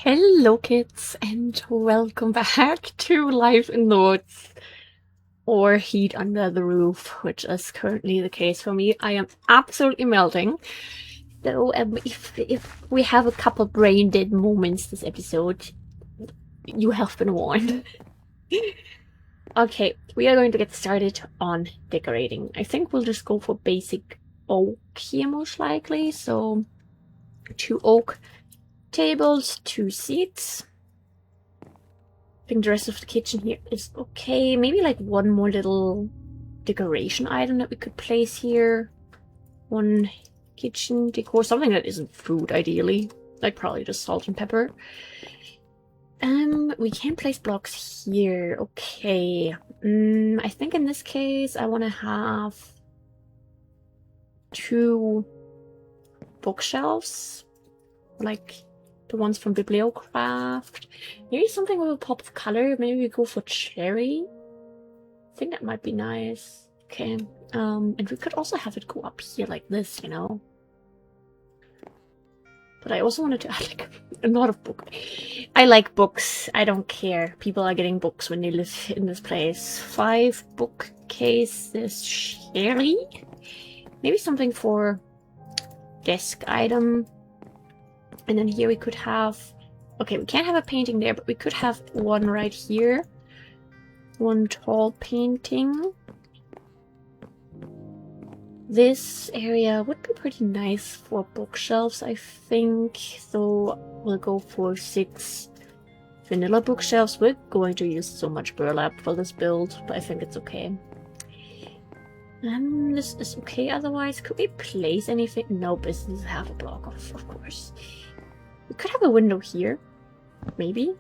Hello kids and welcome back to Life in the Woods or Heat Under the Roof, which is currently the case for me. I am absolutely melting. So if we have a couple brain dead moments this episode, you have been warned. Okay, we are going to get started on decorating. I think we'll just go for basic oak here most likely. So 2 oak tables, 2 seats. I think the rest of the kitchen here is okay. Maybe like one more little decoration item that we could place here. One kitchen decor, something that isn't food ideally. Like probably just salt and pepper. We can place blocks here. Okay. I think in this case I want to have 2 bookshelves. Like the ones from Bibliocraft. Maybe something with a pop of color. Maybe we go for cherry. I think that might be nice. Okay. And we could also have it go up here like this, you know. But I also wanted to add like a lot of books. I like books. I don't care. People are getting books when they live in this place. 5 bookcases, cherry. Maybe something for desk item. And then here we could have... Okay, we can't have a painting there, but we could have one right here. One tall painting. This area would be pretty nice for bookshelves, I think. So we'll go for 6 vanilla bookshelves. We're going to use so much burlap for this build, but I think it's okay. This is okay otherwise. Could we place anything? Nope, this is half a block, of course. We could have a window here. Maybe.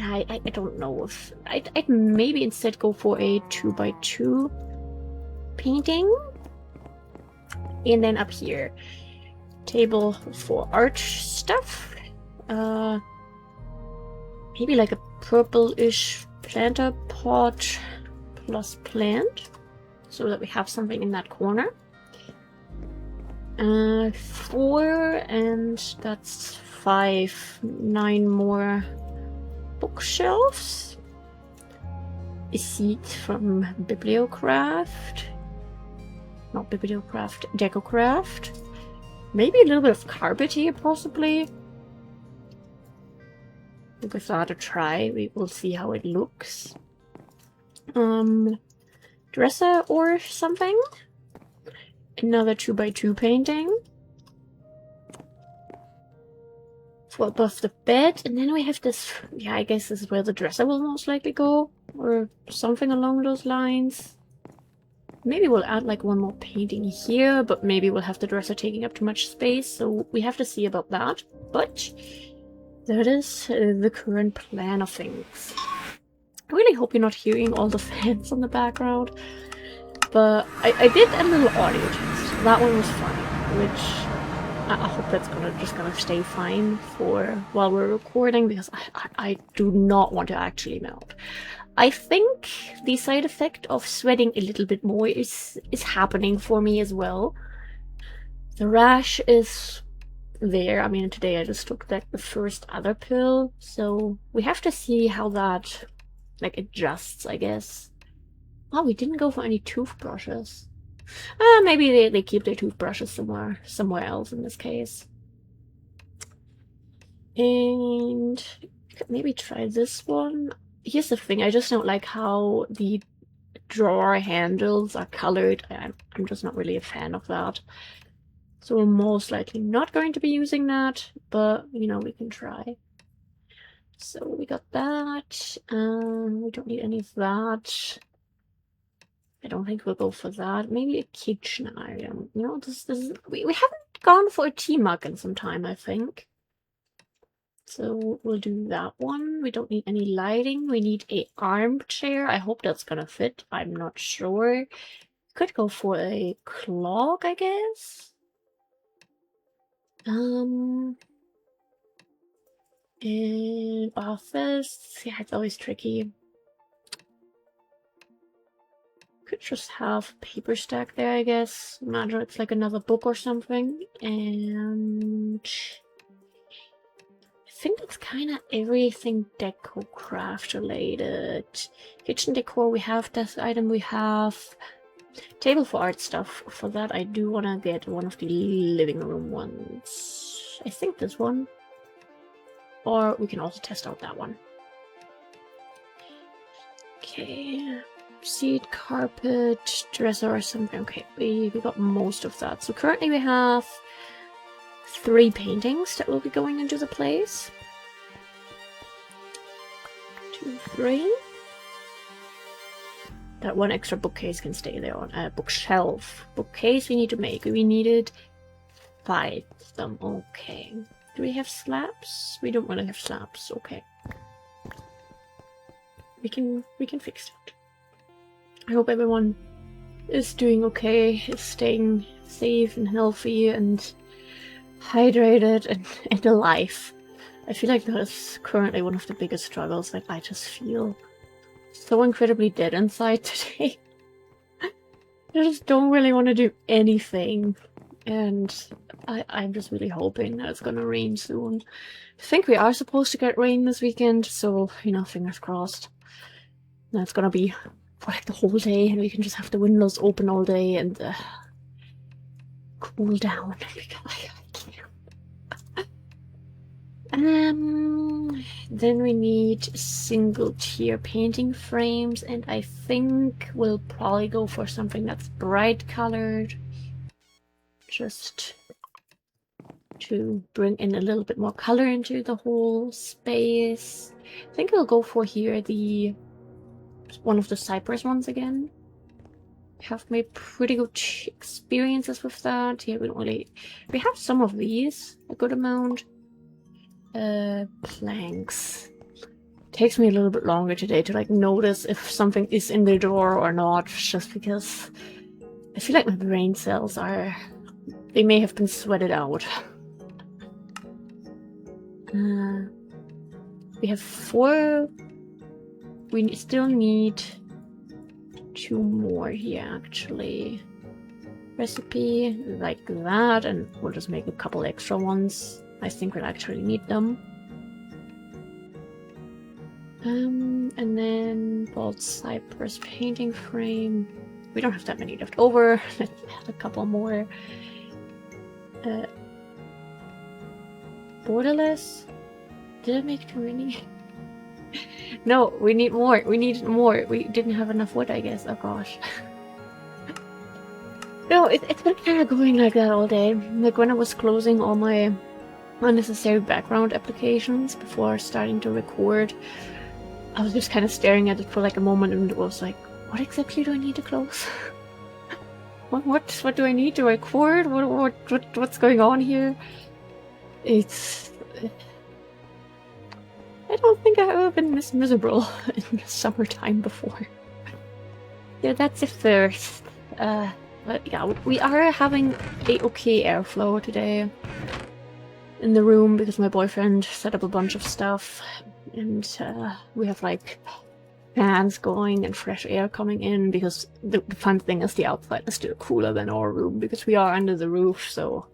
I don't know if... I'd maybe instead go for a 2x2 painting. And then up here, table for art stuff. Maybe like a purple-ish planter pot plus plant. So that we have something in that corner. 4, and that's 5, 9 more bookshelves. A seat from Bibliocraft. Not Bibliocraft, Decocraft. Maybe a little bit of carpet here, possibly. We'll give that a try. We will see how it looks. Dresser or something. Another 2x2 painting. For above the bed. And then we have this... Yeah, I guess this is where the dresser will most likely go. Or something along those lines. Maybe we'll add like one more painting here. But maybe we'll have the dresser taking up too much space. So we have to see about that. But that is the current plan of things. I really hope you're not hearing all the fans on the background. But I did a little audio test. That one was fine, which I hope that's just gonna stay fine for while we're recording, because I do not want to actually melt. I think the side effect of sweating a little bit more is happening for me as well. The rash is there. I mean, today I just took like the first other pill, so we have to see how that like adjusts, I guess. Oh, we didn't go for any toothbrushes. Maybe they keep their toothbrushes somewhere else in this case. And maybe try this one. Here's the thing, I just don't like how the drawer handles are colored. I'm just not really a fan of that. So we're most likely not going to be using that, but you know, we can try. So we got that. We don't need any of that. I don't think we'll go for that. Maybe a kitchen item. You know, we haven't gone for a tea mug in some time, I think. So we'll do that one. We don't need any lighting. We need a armchair. I hope that's gonna fit. I'm not sure. Could go for a clock, I guess. In office. Yeah, it's always tricky. Could just have paper stack there, I guess. Imagine it's like another book or something. And think that's kind of everything deco craft related. Kitchen decor, we have this item, we have table for art stuff. For that, I do want to get one of the living room ones. I think this one. Or we can also test out that one. Okay. Seat, carpet, dresser or something. Okay, we got most of that. So currently we have 3 paintings that will be going into the place. 2, 3. That one extra bookcase can stay there on a bookshelf. Bookcase we need to make. We needed 5 of them. Okay. Do we have slabs? We don't really have slabs. Okay. We can fix it. I hope everyone is doing okay, is staying safe and healthy and hydrated and alive. I feel like that is currently one of the biggest struggles. Like, I just feel so incredibly dead inside today. I just don't really want to do anything. And I'm just really hoping that it's gonna rain soon. I think we are supposed to get rain this weekend, so, you know, fingers crossed. That's gonna be for like the whole day, and we can just have the windows open all day and cool down. I can't. Then we need single tier painting frames, and I think we'll probably go for something that's bright colored, just to bring in a little bit more color into the whole space. I think I'll go for here one of the cypress ones again. Have made pretty good experiences with that. Here we have some of these, a good amount. Planks. Takes me a little bit longer today to like notice if something is in the door or not, just because I feel like my brain cells they may have been sweated out. We have 4. We still need 2 more here, actually. Recipe, like that, and we'll just make a couple extra ones. I think we'll actually need them. And then bald cypress painting frame. We don't have that many left over. Let's add a couple more. Borderless? Did I make too many? No, we need more. We needed more. We didn't have enough wood, I guess. Oh gosh. No, it's been kind of going like that all day. Like when I was closing all my unnecessary background applications before starting to record, I was just kind of staring at it for like a moment and it was like, what exactly do I need to close? What do I need to record? What's going on here? I don't think I've ever been this miserable in the summertime before. Yeah, that's a first. But yeah, we are having a okay airflow today in the room because my boyfriend set up a bunch of stuff and we have like fans going and fresh air coming in because the fun thing is the outside is still cooler than our room because we are under the roof, so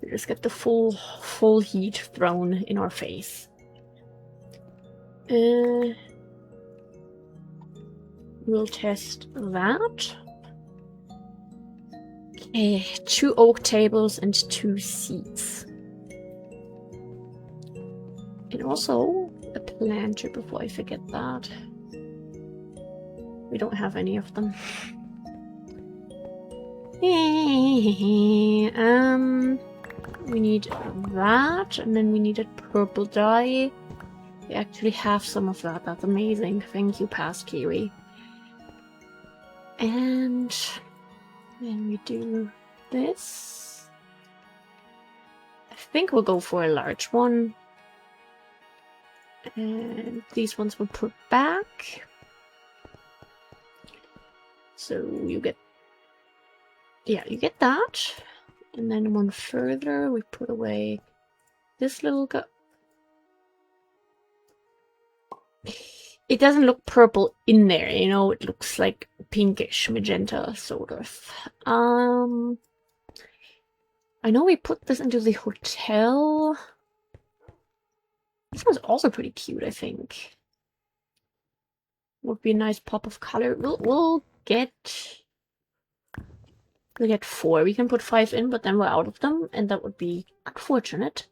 we just get the full heat thrown in our face. We'll test that. Okay, 2 oak tables and 2 seats. And also a planter before I forget that. We don't have any of them. We need that, and then we needed purple dye. We actually have some of that. That's amazing. Thank you, Past Kiwi. And then we do this. I think we'll go for a large one. And these ones we'll put back. So you get that. And then one further, we put away this little guy. It doesn't look purple in there, you know, it looks like pinkish magenta, sort of. I know we put this into the hotel. one's also pretty cute, I think. Would be a nice pop of color. We'll get 4. We can put 5 in, but then we're out of them, and that would be unfortunate.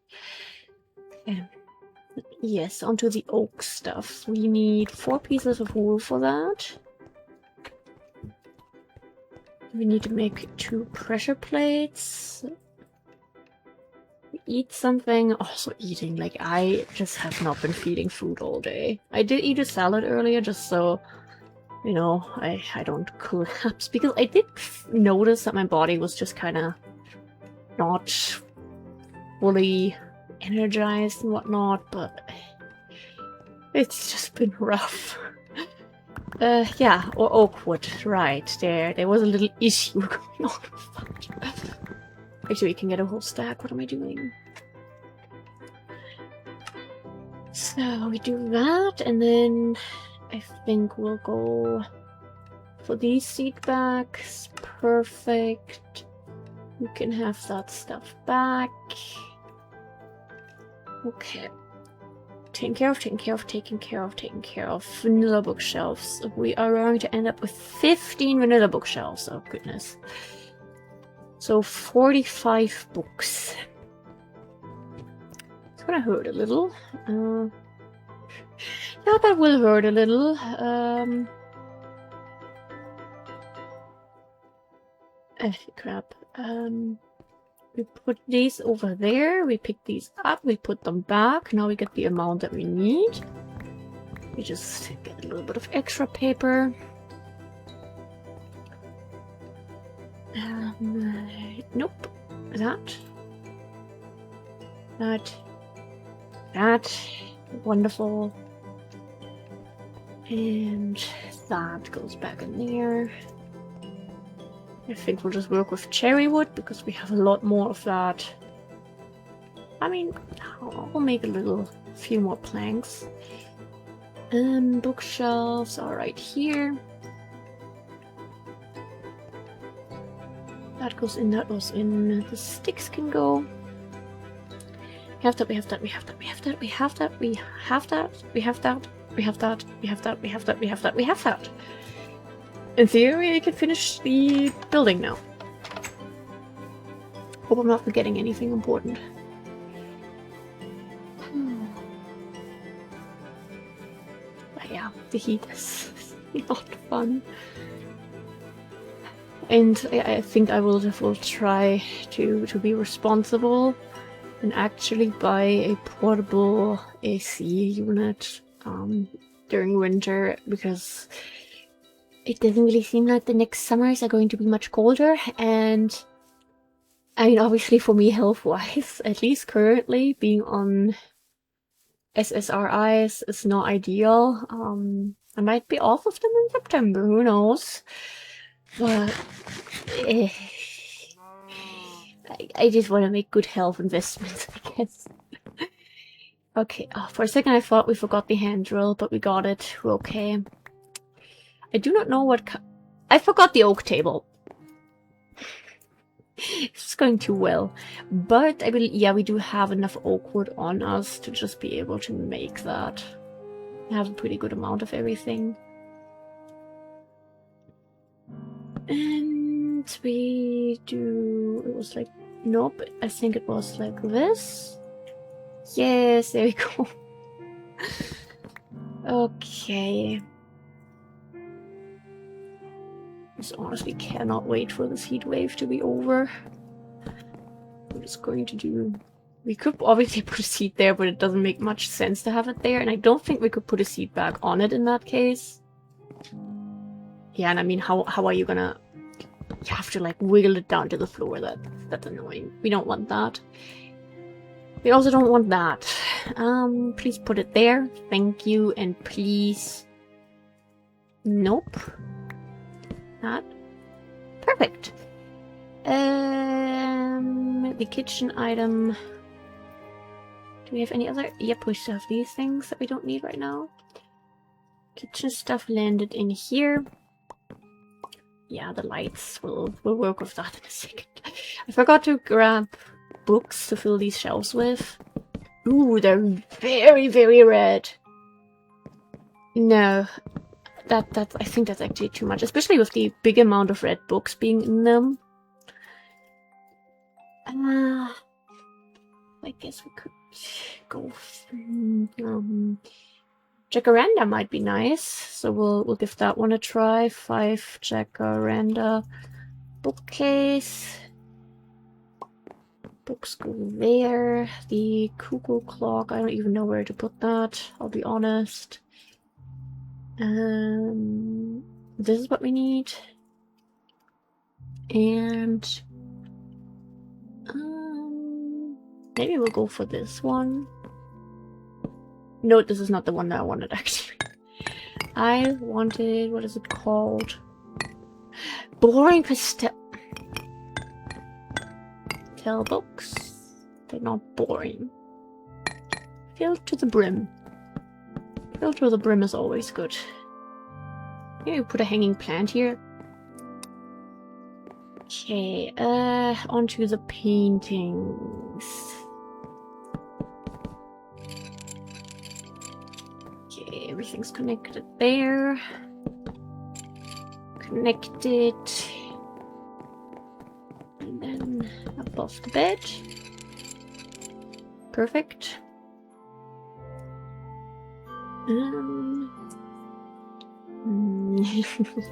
Yes, onto the oak stuff. We need 4 pieces of wool for that. We need to make 2 pressure plates. Eat something. Also eating, like, I just have not been feeding food all day. I did eat a salad earlier just so, you know, I don't collapse, because I did notice that my body was just kind of not fully energized and whatnot, but it's just been rough. Yeah, or oak wood, right, there was a little issue going on with that. Actually, we can get a whole stack. What am I doing? So we do that, and then I think we'll go for these seed bags. Perfect. You can have that stuff back. Okay. Taken care of. Vanilla bookshelves. We are going to end up with 15 vanilla bookshelves. Oh, goodness. So 45 books. It's gonna hurt a little. Yeah, that will hurt a little. Crap. We put these over there. We pick these up. We put them back. Now we get the amount that we need. We just get a little bit of extra paper. Nope. That. Wonderful. And that goes back in there. I think we'll just work with cherry wood because we have a lot more of that. I mean, I'll make a few more planks. Bookshelves are right here. That goes in, that goes in. The sticks can go. We have that, we have that, we have that, we have that, we have that, we have that, we have that, we have that, we have that, we have that, we have that, we have that. In theory, we can finish the building now. Hope I'm not forgetting anything important. But yeah, the heat is not fun. And I think I will try to be responsible and actually buy a portable AC unit during winter, because it doesn't really seem like the next summers are going to be much colder. And I mean, obviously for me, health-wise, at least currently, being on SSRIs is not ideal. I might be off of them in September, who knows? But I just want to make good health investments, I guess. Okay, for a second I thought we forgot the hand drill, but we got it. We're okay. I do not know what... I forgot the oak table. It's going too well. But I believe, yeah, we do have enough oak wood on us to just be able to make that. We have a pretty good amount of everything. And we do... It was like... Nope, I think it was like this. Yes, there we go. Okay. I just honestly cannot wait for this heat wave to be over. I'm just going to do... We could obviously put a seat there, but it doesn't make much sense to have it there, and I don't think we could put a seat back on it in that case. Yeah, and I mean, how are you gonna... You have to, like, wiggle it down to the floor. That's annoying. We don't want that. We also don't want that. Please put it there. Thank you, and please... Nope. That. Perfect. The kitchen item. Do we have any other? Yep, we still have these things that we don't need right now. Kitchen stuff landed in here. Yeah, the lights. We'll work with that in a second. I forgot to grab books to fill these shelves with. Ooh, they're very, very red. No, that's I think that's actually too much, especially with the big amount of red books being in them. I guess we could go. Jacaranda might be nice, so we'll give that one a try. 5 Jacaranda bookcase. Books go there. The cuckoo clock, I don't even know where to put that, I'll be honest. This is what we need. And maybe we'll go for this one. No, this is not the one that I wanted, actually. I wanted, what is it called? Boring pastel books. They're not boring. Filled to the brim. Filled to the brim is always good. Maybe put a hanging plant here. Okay, onto the paintings. Okay, everything's connected there. Connected. And then above the bed. Perfect.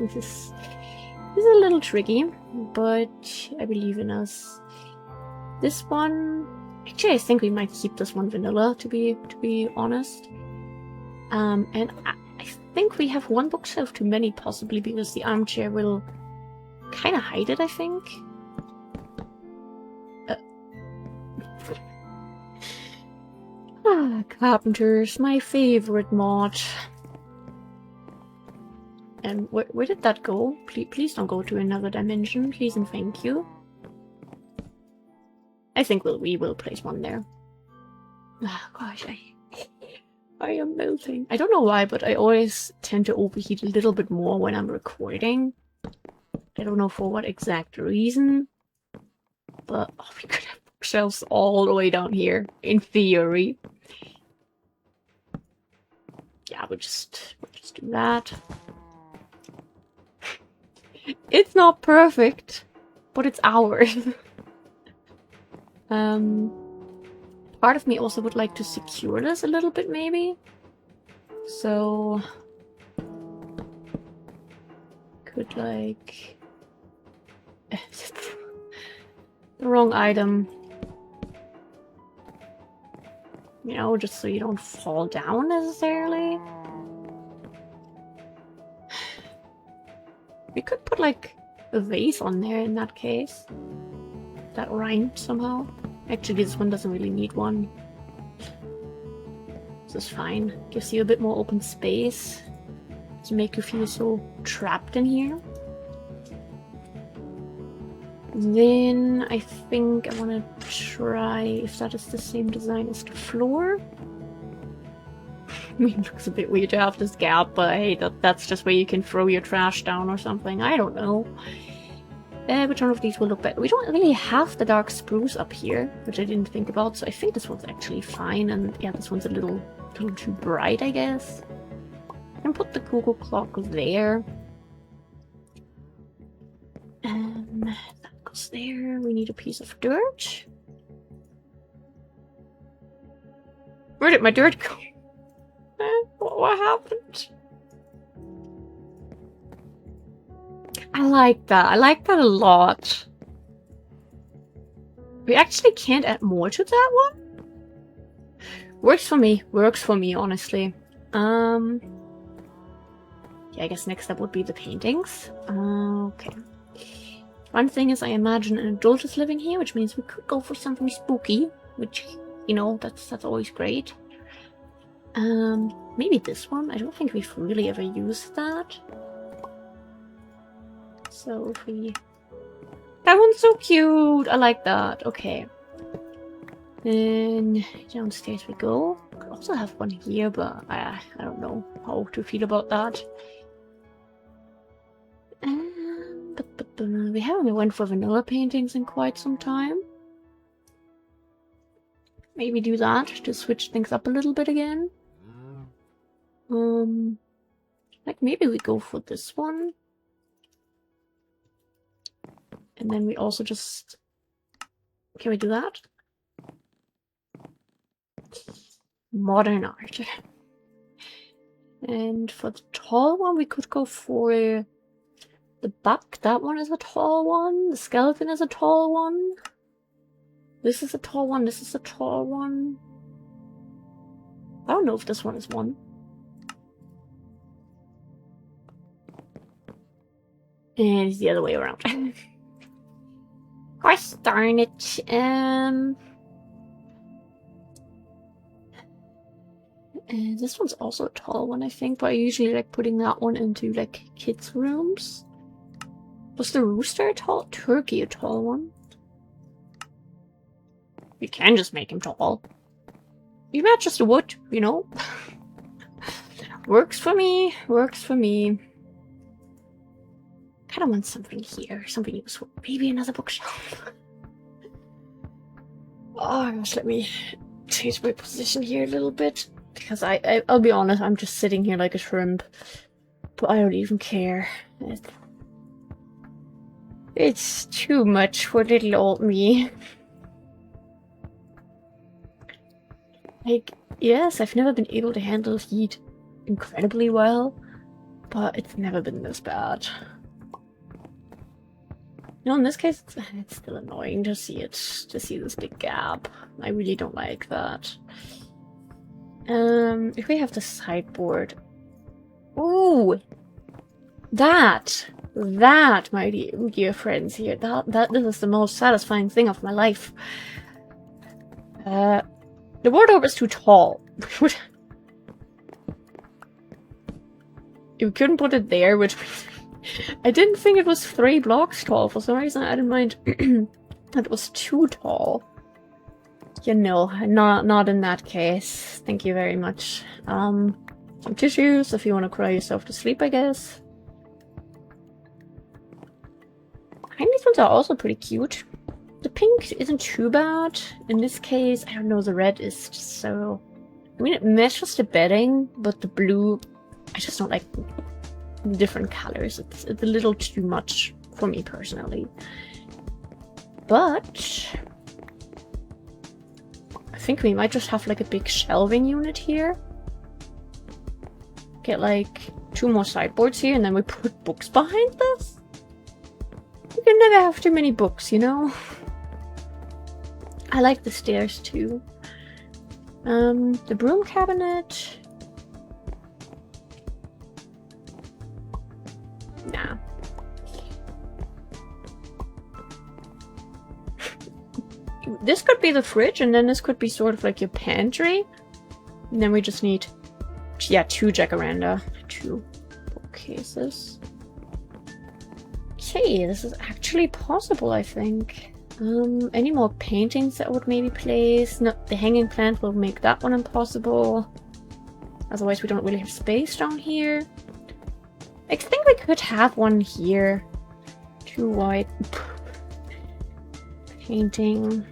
This is a little tricky, but I believe in us. This one, actually, I think we might keep this one vanilla. To be honest, and I think we have one bookshelf too many, possibly because the armchair will kind of hide it. I think. Carpenters, my favorite mod. And where did that go? Please don't go to another dimension. Please and thank you. I think we will place one there. Oh, gosh, I am melting. I don't know why, but I always tend to overheat a little bit more when I'm recording. I don't know for what exact reason. But oh, we could have bookshelves all the way down here, in theory. Yeah, we'll just do that. It's not perfect, but it's ours. Part of me also would like to secure this a little bit, maybe. So could like the wrong item. You know, just so you don't fall down necessarily. We could put like a vase on there in that case. That rhymed somehow. Actually, this one doesn't really need one. This is fine. Gives you a bit more open space. Doesn't make you feel so trapped in here. Then I think I want to try if that is the same design as the floor. I mean, it looks a bit weird to have this gap, but hey, that's just where you can throw your trash down or something. I don't know. Which one of these will look better? We don't really have the dark spruce up here, which I didn't think about, so I think this one's actually fine, and yeah, this one's a little too bright, I guess. I can put the cuckoo clock there. That goes there. We need a piece of dirt. Where did my dirt go? What happened? I like that. I like that a lot. We actually can't add more to that one? Works for me. Works for me, honestly. Yeah, I guess next up would be the paintings. Okay. One thing is I imagine an adult is living here, which means we could go for something spooky, which, you know, that's always great. Maybe this one? I don't think we've really ever used that. So if we... That one's so cute! I like that. Okay. Then downstairs we go. Could also have one here, but I don't know how to feel about that. We haven't went for vanilla paintings in quite some time. maybe do that to switch things up a little bit again. Like maybe we go for this one. And then we also just... Can we do that? Modern art. And for the tall one, we could go for the buck. That one is a tall one. The skeleton is a tall one. This is a tall one. This is a tall one. I don't know if this one is one. And it's the other way around. Gosh darn it. And this one's also a tall one, I think, but I usually like putting that one into like kids' rooms. Was the rooster a tall? Turkey a tall one? You can just make him tall. You match just the wood, you know? Works for me. Works for me. Kind of want something here. Something useful. Maybe another bookshelf. Oh gosh, let me change my position here a little bit. Because I'll be honest, I'm just sitting here like a shrimp. But I don't even care. It's too much for little old me. Like, yes, I've never been able to handle heat incredibly well, but it's never been this bad. No, in this case, it's still annoying to see it, to see this big gap. I really don't like that. If we have the sideboard... Ooh! That, my dear friends here, this is the most satisfying thing of my life. The wardrobe is too tall. You couldn't put it there, which... I didn't think it was 3 blocks tall. For some reason, I didn't mind that it was too tall. You know, not in that case. Thank you very much. Some tissues if you want to cry yourself to sleep, I guess. I think these ones are also pretty cute. The pink isn't too bad. In this case, I don't know, the red is just so... I mean, it matches the bedding, but the blue... I just don't like different colors. It's a little too much for me personally. But... I think we might just have like a big shelving unit here. Get like 2 more sideboards here, and then we put books behind this. You can never have too many books, you know? I like the stairs too. The broom cabinet. Nah. This could be the fridge, and then this could be sort of like your pantry. And then we just need, yeah, 2 jacaranda, 2 bookcases. Okay, this is actually possible, I think. Any more paintings that would maybe place? No, the hanging plant will make that one impossible. Otherwise, we don't really have space down here. I think we could have one here. 2 white painting.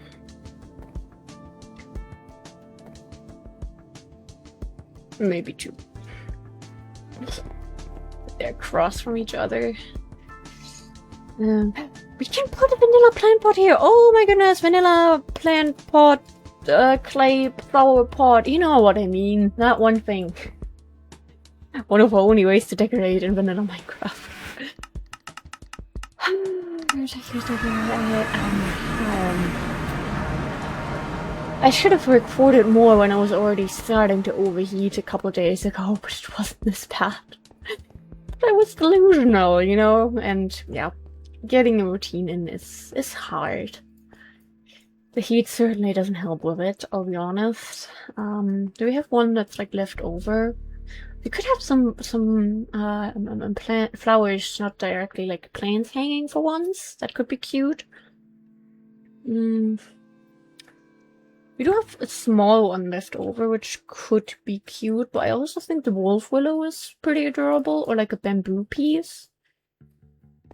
Maybe 2. They're across from each other. We can put a vanilla plant pot here. Oh my goodness, vanilla plant pot, clay flower pot. You know what I mean. That one thing. One of our only ways to decorate in vanilla Minecraft. I should have recorded more when I was already starting to overheat a couple of days ago, but it wasn't this bad. But I was delusional, you know, and yeah. Getting a routine in is hard. The heat certainly doesn't help with it, I'll be honest. Do we have one that's like left over? We could have some plant flowers, not directly like plants hanging for once. That could be cute. We do have a small one left over, which could be cute, but I also think the wolf willow is pretty adorable, or like a bamboo piece.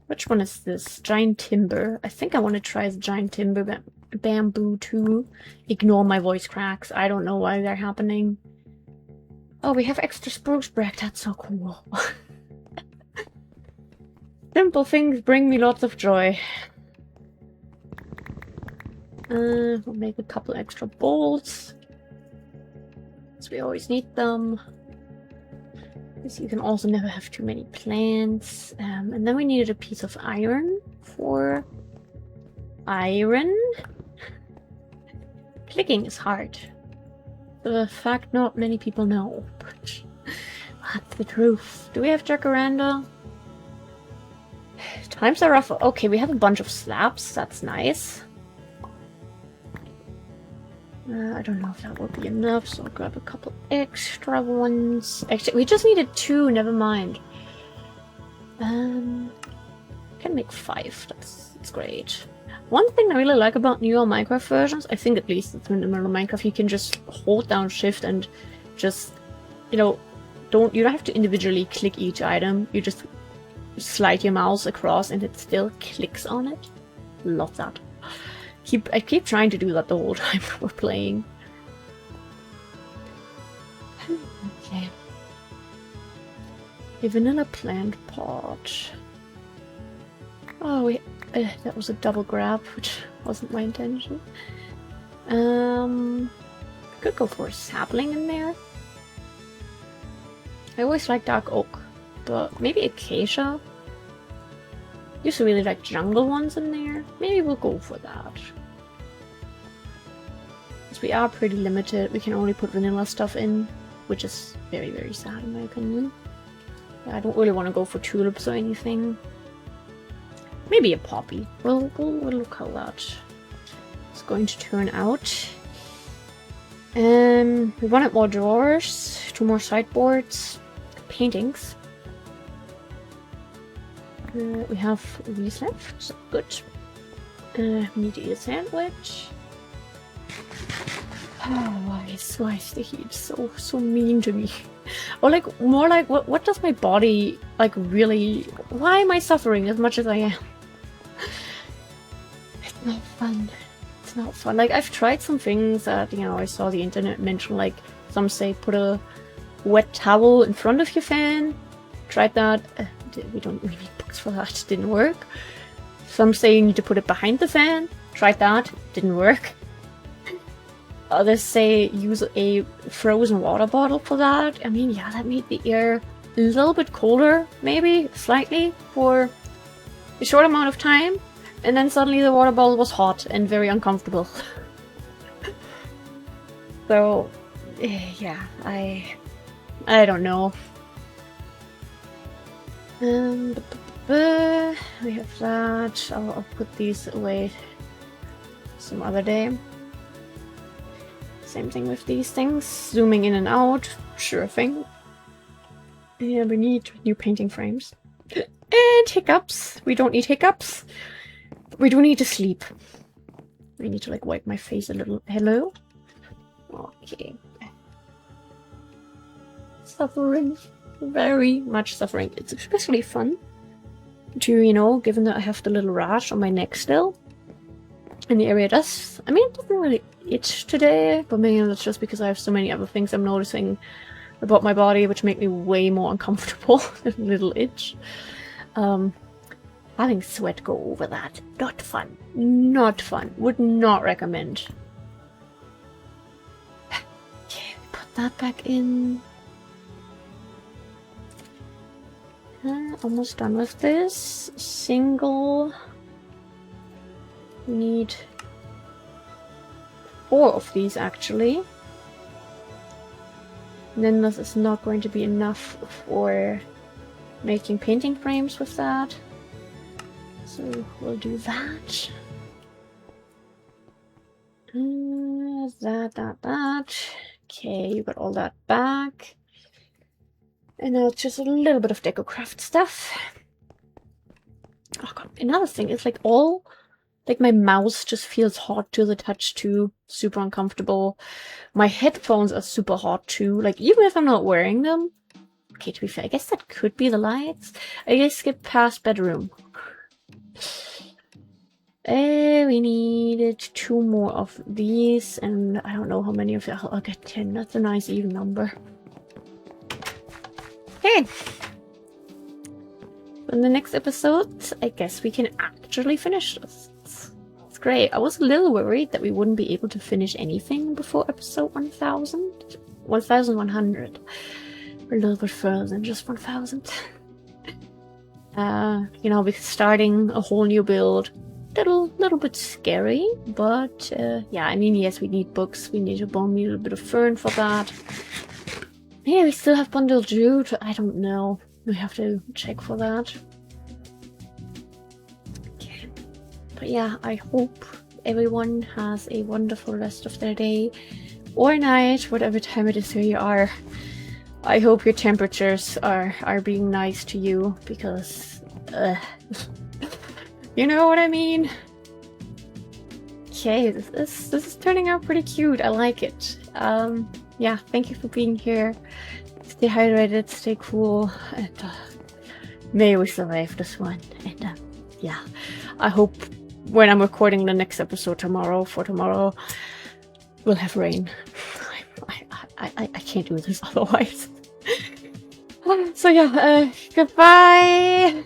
Which one is this? Giant timber. I think I want to try the giant timber bamboo too. Ignore my voice cracks. I don't know why they're happening. Oh, we have extra spruce brick. That's so cool. Simple things bring me lots of joy. We'll make a couple extra bolts. So we always need them. Because you can also never have too many plants. And then we needed a piece of iron for iron. Clicking is hard. The fact not many people know, but that's the truth. Do we have jacaranda? Times are rough. Okay, we have a bunch of slabs. That's nice. I don't know if that will be enough, so I'll grab a couple extra ones. Actually, we just needed 2, never mind. Can make 5. That's great. One thing I really like about newer Minecraft versions, I think at least it's in the middle of Minecraft, you can just hold down shift and just, you know, you don't have to individually click each item. You just slide your mouse across and it still clicks on it. Love that. I keep trying to do that the whole time we're playing. Okay. A vanilla plant pot. Oh, wait. That was a double grab, which wasn't my intention. Could go for a sapling in there. I always like dark oak, but maybe acacia. Used to really like jungle ones in there. Maybe we'll go for that. Because we are pretty limited. We can only put vanilla stuff in, which is very, very sad in my opinion. Yeah, I don't really want to go for tulips or anything. Maybe a poppy. We'll look how that is going to turn out. We wanted more drawers, 2 more sideboards, paintings. We have these left, so good. We need to eat a sandwich. Oh, why is the heat so mean to me? Or like, more like, what does my body, like, really... Why am I suffering as much as I am? It's not fun. It's not fun. Like, I've tried some things that, you know, I saw the internet mention, like, some say put a wet towel in front of your fan. Tried that. We don't really need books for that. Didn't work. Some say you need to put it behind the fan. Tried that. Didn't work. Others say use a frozen water bottle for that. I mean, yeah, that made the air a little bit colder, maybe, slightly, for a short amount of time. And then suddenly the water bottle was hot and very uncomfortable. So, yeah, I don't know. We have that. I'll put these away some other day. Same thing with these things. Zooming in and out. Sure thing. Yeah, we need new painting frames. And hiccups. We don't need hiccups. We do need to sleep. We need to like wipe my face a little. Hello? Okay. Suffering. Very much suffering. It's especially fun to, you know, given that I have the little rash on my neck still. And the area does, I mean, it doesn't really itch today, but maybe that's just because I have so many other things I'm noticing about my body which make me way more uncomfortable than a little itch. Having sweat go over that, not fun. Not fun. Would not recommend. Okay, put that back in. Almost done with this. Single. We need 4 of these actually. And then this is not going to be enough for making painting frames with that. So we'll do that. That. Okay, you got all that back. And now it's just a little bit of DecoCraft stuff. Oh god, another thing is like my mouse just feels hot to the touch too. Super uncomfortable. My headphones are super hot too. Like even if I'm not wearing them. Okay, to be fair, I guess that could be the lights. I guess skip past bedroom. We needed 2 more of these, and I don't know how many of it. I'll get 10. That's a nice even number. Okay. In the next episode, I guess we can actually finish this. It's great. I was a little worried that we wouldn't be able to finish anything before episode 1100. We're a little bit further than just 1000. You know, because starting a whole new build, little bit scary, but yeah, I mean, yes, we need books, we need a bone meal, a bit of fern for that. Yeah, we still have bundled jute. I don't know. We have to check for that. Okay. But yeah, I hope everyone has a wonderful rest of their day or night, whatever time it is where you are. I hope your temperatures are being nice to you, because you know what I mean. Okay, this is turning out pretty cute. I like it. Yeah, thank you for being here. Stay hydrated, stay cool, and may we survive this one. And yeah, I hope when I'm recording the next episode tomorrow, we'll have rain. I can't do this otherwise. So yeah, goodbye!